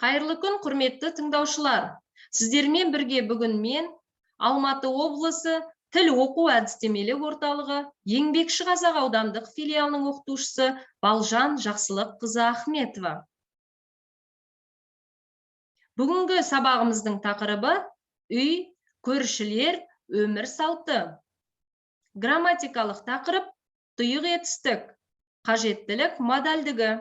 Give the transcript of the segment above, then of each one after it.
Қайырлы күн, құрметті тыңдаушылар. Сіздермен бірге бүгін мен Алматы облысы тіл оқу әдістемелік орталығы Еңбекші Қазақ аудандық филиалының оқытушысы Балжан Жақсылыққызы Ахметова. Бүгінгі сабағымыздың тақырыбы үй, көршілер, өмір салты. Грамматикалық тақырып тұйық етістік, қажеттілік модальдігі.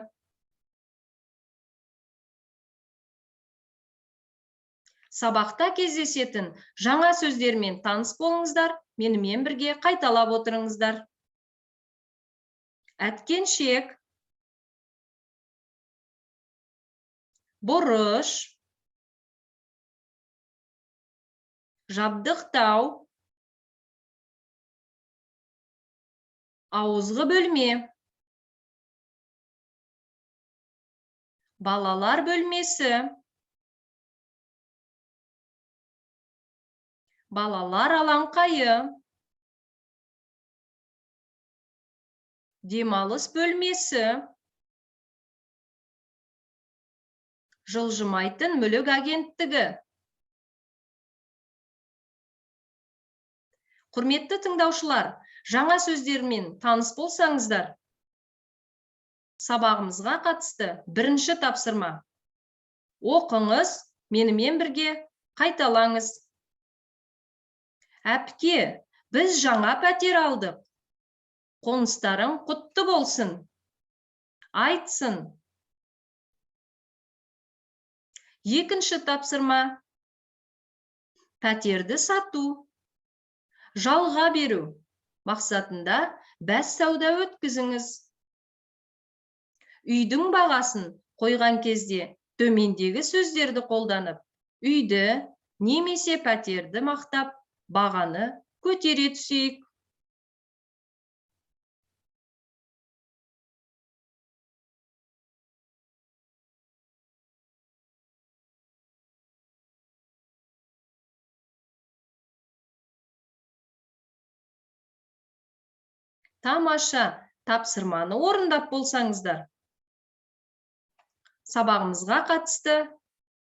Сабақта кездесетін жаңа сөздермен таныс болыңыздар, менімен бірге қайталап отырыңыздар. Әткеншек, бұрыш, жабдықтау, ауызғы бөлме, балалар бөлмесі, балалар алаңқайы, демалыс бөлмесі, жылжымайтын мүлік агенттігі. Құрметті тыңдаушылар, жаңа сөздермен таныс болсаңыздар, сабағымызға қатысты бірінші тапсырма. Оқыңыз, менімен бірге қайталаңыз. Әпке, біз жаңа пәтер алдық. Қоныстарың құтты болсын. Айтсын. Екінші тапсырма. Пәтерді сату. Жалға беру. Мақсатында бәс сауда өткізіңіз. Үйдің бағасын қойған кезде төмендегі сөздерді қолданып, үйді немесе пәтерді мақтап, бағаны көтере түсейік. Тамаша, тапсырманы орындап болсаңыздар, сабағымызға қатысты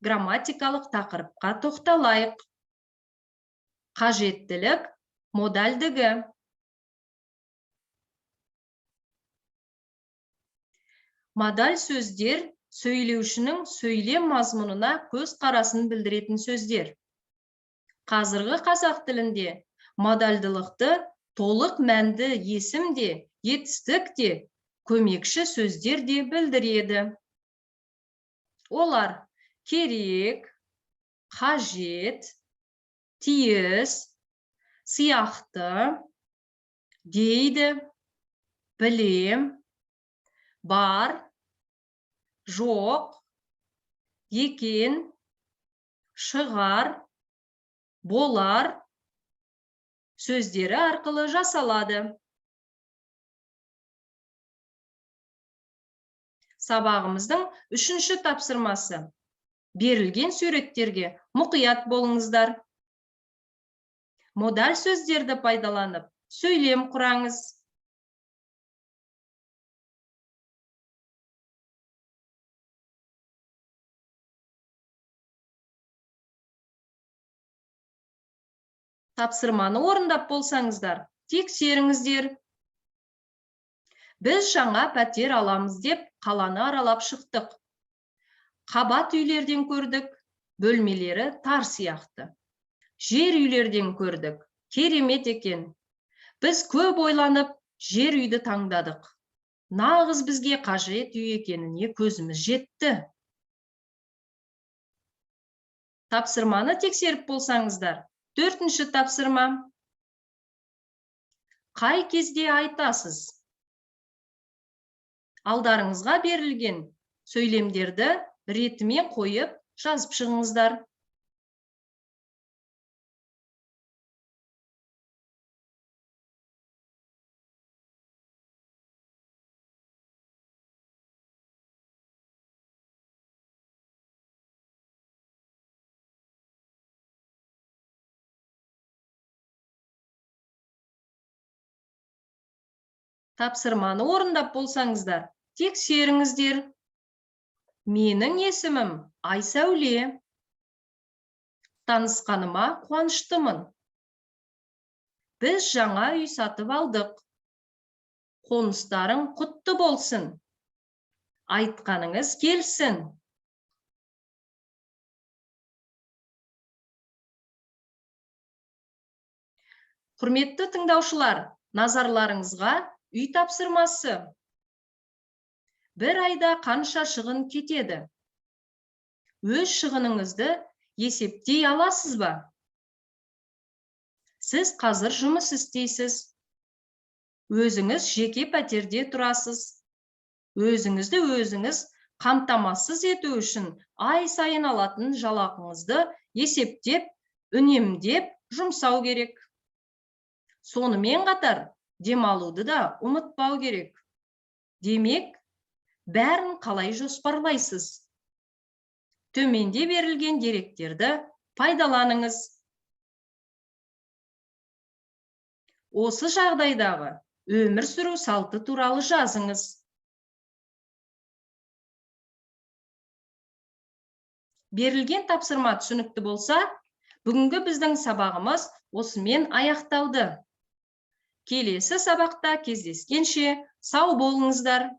грамматикалық тақырыпқа тоқталайық. Қажеттілік модальдігі. Модаль сөздер сөйлеушінің сөйлем мазмұнына көз қарасын білдіретін сөздер. Қазіргі қазақ тілінде модальдылықты толық мәнді есім де, етістік те, көмекші сөздер де білдіреді. Олар керек, қажет, тиіс, сияқты, дейді, білем, бар, жоқ, екен, шығар, болар сөздері арқылы жасалады. Сабағымыздың үшінші тапсырмасы. Берілген суреттерге мұқият болыңыздар. Модаль сөздерді пайдаланып, сөйлем құраңыз. Тапсырманы орындап болсаңыздар, тексеріңіздер. Біз жаңа пәтер аламыз деп қаланы аралап шықтық. Қабат үйлерден көрдік, бөлмелері тар сияқты. Жер үйлерден көрдік, керемет екен. Біз көп ойланып, жер үйді таңдадық. Нағыз бізге қажет үй екеніне көзіміз жетті. Тапсырманы тексеріп болсаңыздар, төртінші тапсырма. Қай кезде айтасыз? Алдарыңызға берілген сөйлемдерді ретімен қойып жазып шығыңыздар. Тапсырманы орындап болсаңыздар, тексеріңіздер. Менің есімім Айсәуле. Танысқаныма қуаныштымын. Біз жаңа үй сатып алдық. Қоныстарың құтты болсын. Айтқаныңыз келсін. Құрметті тыңдаушылар, назарларыңызға үй тапсырмасы. Бір айда қанша шығын кетеді? Өз шығыныңызды есептей аласыз ба? Сіз қазір жұмыс істейсіз. Өзіңіз жеке пәтерде тұрасыз. Өзіңізді өзіңіз қамтамасыз ету үшін ай сайын алатын жалақыңызды есептеп, үнемдеп жұмсау керек. Сонымен қатар демалуды да ұмытпау керек. Демек, бәрін қалай жоспарлайсыз? Төменде берілген деректерді пайдаланыңыз. Осы жағдайдағы өмір сүру салты туралы жазыңыз. Берілген тапсырма түсінікті болса, бүгінгі біздің сабағымыз осымен аяқталды. Келесі сабақта кездескенше сау болыңыздар.